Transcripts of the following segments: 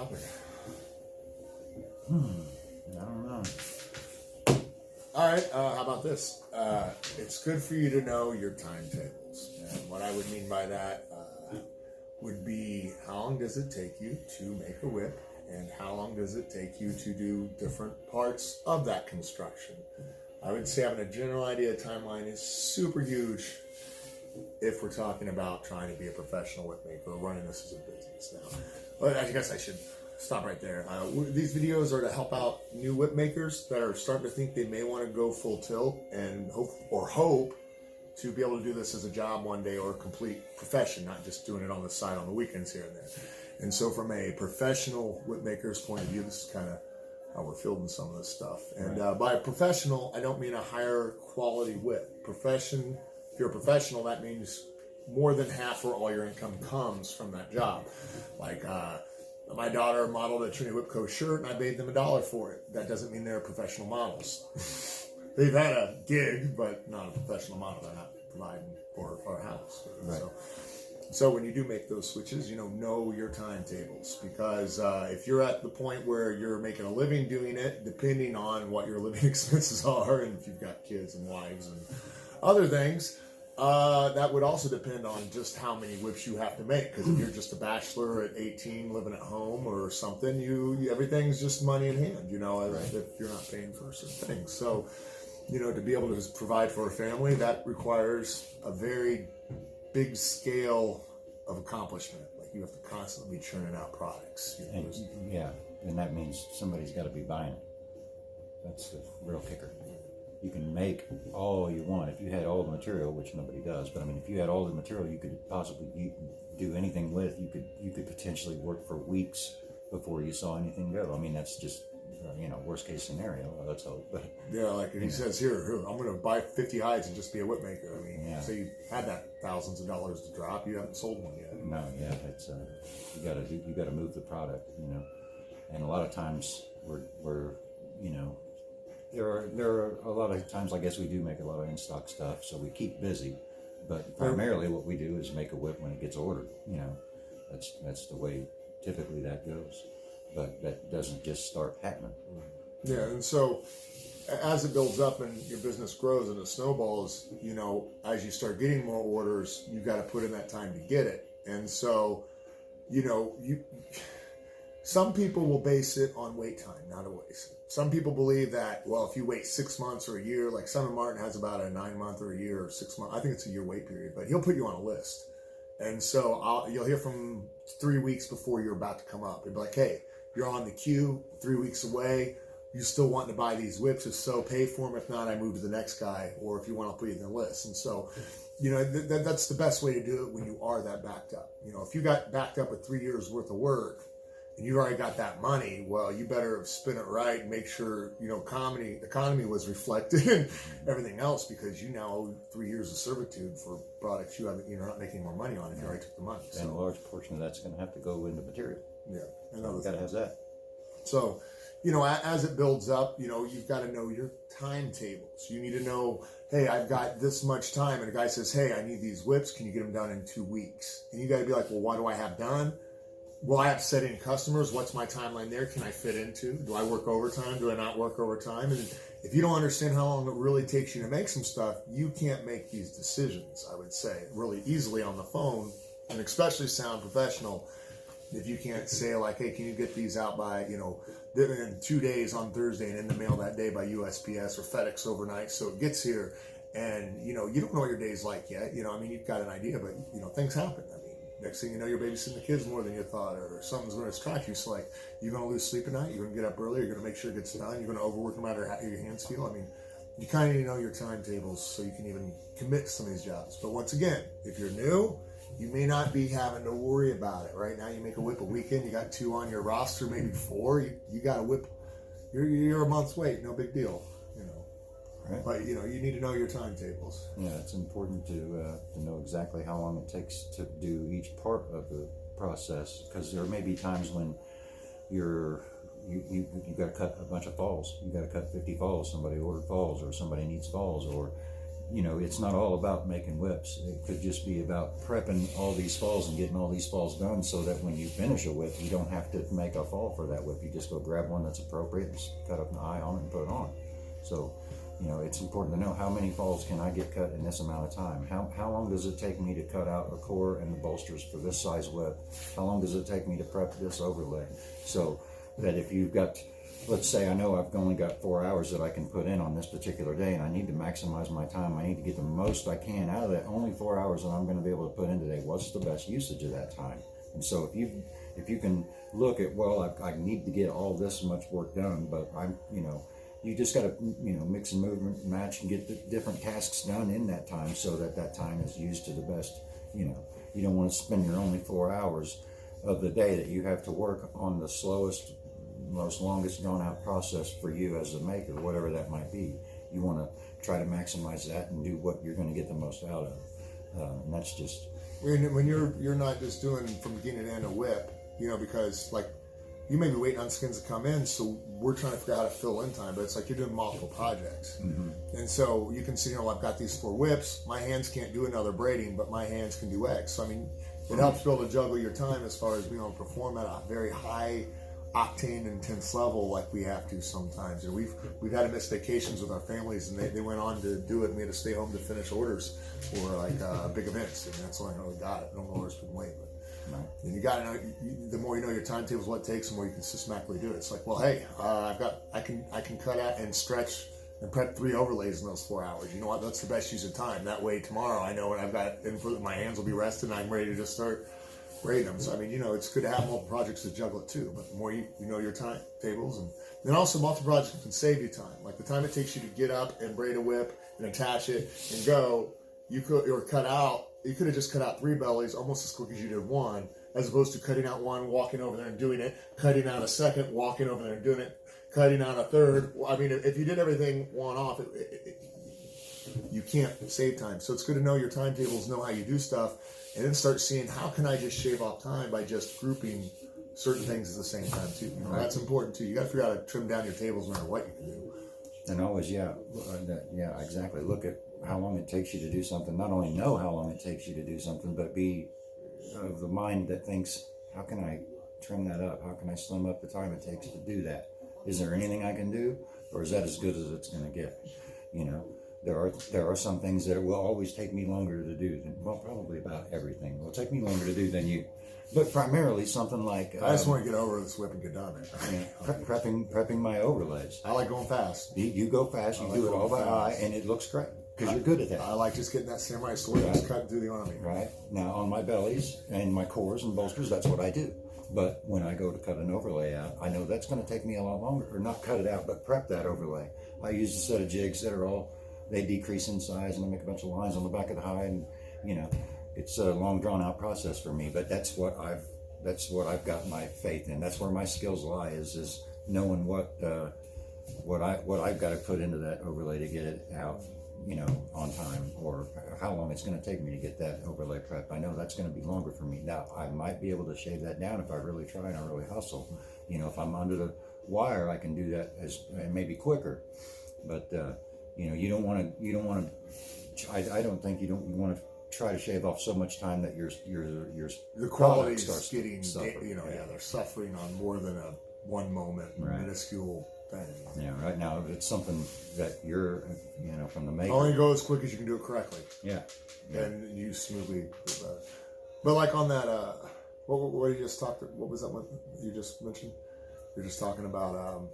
topic? I don't know. All right, how about this? It's good for you to know your timetables. And what I would mean by that would be how long does it take you to make a whip, and how long does it take you to do different parts of that construction. I would say having a general idea of timeline is super huge if we're talking about trying to be a professional whip maker or running this as a business now. But I guess I should stop right there. These videos are to help out new whip makers that are starting to think they may want to go full tilt and hope to be able to do this as a job one day or a complete profession, not just doing it on the side on the weekends here and there. And so from a professional whip maker's point of view, this is kind of how we're fielding some of this stuff. And by professional, I don't mean a higher quality whip. If you're a professional, that means more than half or all your income comes from that job. Like my daughter modeled a Trinity Whip Co. shirt and I paid them $1 for it. That doesn't mean they're professional models. They've had a gig, but not a professional model. They're not providing for our house. Right. So when you do make those switches, know your timetables, because if you're at the point where you're making a living doing it, depending on what your living expenses are, and if you've got kids and wives and other things, that would also depend on just how many whips you have to make. Because if you're just a bachelor at 18 living at home or something, everything's just money in hand, if you're not paying for certain things. So, to be able to provide for a family, that requires a very big scale of accomplishment. Like, you have to constantly be churning out products. And that means somebody's got to be buying it. That's the real kicker. You can make all you want. If you had all the material, which nobody does, but I mean, if you had all the material you could possibly do anything with, you could potentially work for weeks before you saw anything go. I mean, that's just, worst case scenario, let's hope. But yeah, like he says here, I'm going to buy 50 hides and just be a whip maker. I mean, so you had that thousands of dollars to drop, you haven't sold one yet. No, yeah, it's you got to move the product, and a lot of times we're there are a lot of times, I guess, we do make a lot of in-stock stuff, so we keep busy, but primarily what we do is make a whip when it gets ordered. That's the way typically that goes. But that doesn't just start happening. Yeah, and so as it builds up and your business grows and it snowballs, as you start getting more orders, you got to put in that time to get it. And so, some people will base it on wait time, not a waste. Some people believe that, well, if you wait 6 months or a year, like Simon Martin has about a 9 month or a year or 6 months, I think it's a year wait period, but he'll put you on a list. And so you'll hear from 3 weeks before you're about to come up. He'll be like, hey, you're on the queue, 3 weeks away. You still want to buy these whips? If so, pay for them. If not, I move to the next guy. Or if you want, I'll put you in the list. And so, that's the best way to do it when you are that backed up. If you got backed up with 3 years worth of work and you already got that money, well, you better spin it right and make sure, economy was reflected and everything else, because you now owe 3 years of servitude for products you're not making more money on if you already took the money. And a large portion of that's going to have to go into material. Yeah. So you got to have that. So, as it builds up, you've got to know your timetables. You need to know, hey, I've got this much time. And a guy says, hey, I need these whips. Can you get them done in 2 weeks? And you got to be like, well, what do I have done? Well, I have to set in customers. What's my timeline there? Can I fit into? Do I work overtime? Do I not work overtime? And if you don't understand how long it really takes you to make some stuff, you can't make these decisions, I would say, really easily on the phone, and especially sound professional. If you can't say, like, hey, can you get these out by, in 2 days on Thursday and in the mail that day by USPS or FedEx overnight so it gets here, and, you don't know what your day's like yet. You've got an idea, but, things happen. Next thing you know, you're babysitting the kids more than you thought, or something's going to distract you. So, like, you're going to lose sleep at night, you're going to get up early, you're going to make sure it gets done, you're going to overwork no matter how your hands feel. You kind of need to know your timetables so you can even commit to some of these jobs. But once again, if you're new, you may not be having to worry about it. Right now, you make a whip a weekend, you got 2 on your roster, maybe 4, you got a whip, you're a month's wait, no big deal, Right. But, you need to know your timetables. Yeah, it's important to know exactly how long it takes to do each part of the process, because there may be times when you got to cut a bunch of falls. You got to cut 50 falls. Somebody ordered falls, or somebody needs falls, or it's not all about making whips. It could just be about prepping all these falls and getting all these falls done so that when you finish a whip, you don't have to make a fall for that whip. You just go grab one that's appropriate and cut up an eye on it and put it on. So, it's important to know how many falls can I get cut in this amount of time. How long does it take me to cut out a core and the bolsters for this size whip? How long does it take me to prep this overlay? So that if you've got, let's say I know I've only got 4 hours that I can put in on this particular day, and I need to maximize my time. I need to get the most I can out of that only 4 hours that I'm going to be able to put in today. What's the best usage of that time? And so if you can look at, well, I need to get all this much work done, but you just got to, mix and move and match and get the different tasks done in that time so that time is used to the best. You don't want to spend your only 4 hours of the day that you have to work on the slowest, most longest drawn out process for you as a maker, whatever that might be. You want to try to maximize that and do what you're going to get the most out of. And that's just... When you're not just doing from beginning to end a whip, because like, you may be waiting on skins to come in, so we're trying to figure out how to fill in time, but it's like you're doing multiple projects. Mm-hmm. And so you can see, I've got these 4 whips, my hands can't do another braiding, but my hands can do X. So, it helps be able to juggle your time as far as being able to perform at a very high octane intense level like we have to sometimes. And we've had to miss vacations with our families, and they went on to do it, and we had to stay home to finish orders for like big events, and that's the only how we got it. No orders been late, but right. And you got to know, the more you know your timetables, what it takes, the more you can systematically do it. It's like, well, hey, I can cut out and stretch and prep 3 overlays in those 4 hours. You know what? That's the best use of time. That way, tomorrow I know when I've got input, my hands will be rested, and I'm ready to just start braiding them. So it's good to have multiple projects to juggle it too. But the more you know your timetables, and then also multiple projects can save you time. Like the time it takes you to get up and braid a whip and attach it and go, you could have just cut out 3 bellies almost as quick as you did 1, as opposed to cutting out 1, walking over there and doing it, cutting out a 2nd, walking over there and doing it, cutting out a 3rd. If you did everything one off, you can't save time. So it's good to know your timetables, know how you do stuff, and then start seeing how can I just shave off time by just grouping certain things at the same time too. Right. That's important too. You got to figure out how to trim down your tables no matter what you can do. And always, yeah, exactly. Look at how long it takes you to do something. Not only know how long it takes you to do something, but be of the mind that thinks, how can I trim that up? How can I slim up the time it takes to do that? Is there anything I can do, or is that as good as it's going to get? There are some things that will always take me longer to do than, well, probably about everything will take me longer to do than you. But primarily something like... I just want to get over this whip and get done. Prepping my overlays. I like going fast. You go fast, you do it all by eye, and it looks great, because you're good at that. I like just getting that samurai sword and just cutting through the army. Right. Now, on my bellies and my cores and bolsters, that's what I do. But when I go to cut an overlay out, I know that's going to take me a lot longer, or not cut it out, but prep that overlay. I use a set of jigs that are they decrease in size, and I make a bunch of lines on the back of the hide, and it's a long drawn out process for me. But that's what I've got my faith in. That's where my skills lie, is knowing what I've got to put into that overlay to get it out, on time, or how long it's going to take me to get that overlay prep. I know that's going to be longer for me. Now, I might be able to shave that down if I really try and I really hustle. If I'm under the wire, I can do that maybe quicker. But you don't want to. I don't think you want to try to shave off so much time that your quality is getting they're suffering on more than a one moment minuscule thing. Yeah, right now it's something that you're from the maker. Only go as quick as you can do it correctly. Yeah. And you smoothly do that. But like on that, what you just talked? What was that one you just mentioned? You're just talking about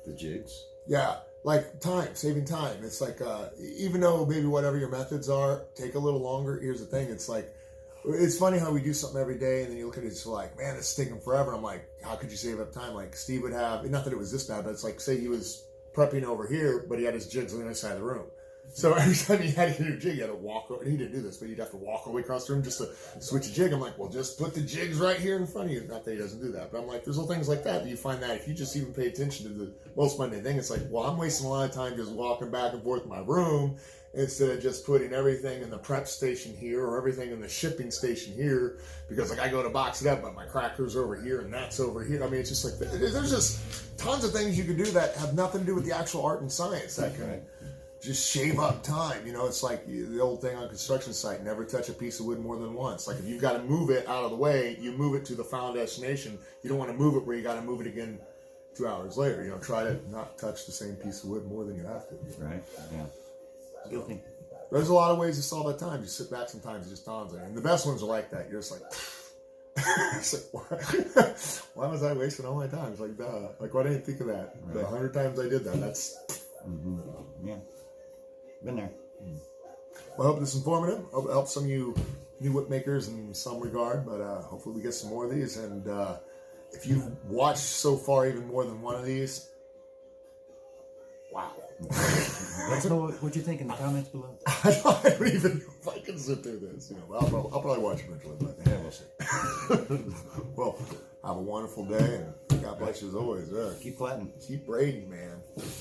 the jigs. Yeah. Like saving time. It's like, even though maybe whatever your methods are, take a little longer. Here's the thing. It's like, it's funny how we do something every day and then you look at it, it's like, man, it's taking forever. I'm like, how could you save up time? Like Steve would have, not that it was this bad, but it's like, say he was prepping over here, but he had his jigs on the other side of the room. So every time he had to do a jig, he had to walk over, and he didn't do this, but you'd have to walk all the way across the room just to switch a jig. I'm like, well, just put the jigs right here in front of you. Not that he doesn't do that, but I'm like, there's little things like that you find that if you just even pay attention to the most mundane thing, it's like, well, I'm wasting a lot of time just walking back and forth in my room instead of just putting everything in the prep station here or everything in the shipping station here, because like I go to box it up, but my cracker's over here and that's over here. I mean, it's just like, there's just tons of things you can do that have nothing to do with the actual art and science that can just shave up time. You know, it's like the old thing on a construction site: never touch a piece of wood more than once. Like if you've got to move it out of the way, you move it to the final destination. You don't want to move it where you got to move it again 2 hours later. You know, try to not touch the same piece of wood more than you have to. Right. Yeah. Guilty. There's a lot of ways to solve that time. You sit back sometimes, it just dawns on you. And the best ones are like that. You're just like, it's like, why was I wasting all my time? It's like, duh. Like, why didn't I think of that? Right. The 100 times I did that, that's... Yeah. Been there. Well, I hope this is informative. Hope it helps some of you new whip makers in some regard, but hopefully we get some more of these. And if you've watched so far even more than one of these, wow. Let us know what you think in the comments below. I don't even know if I can sit through this. You know, I'll probably watch eventually. But Yeah, we'll see. well, have a wonderful day, and God bless you as always. Keep flattening. Keep braiding, man.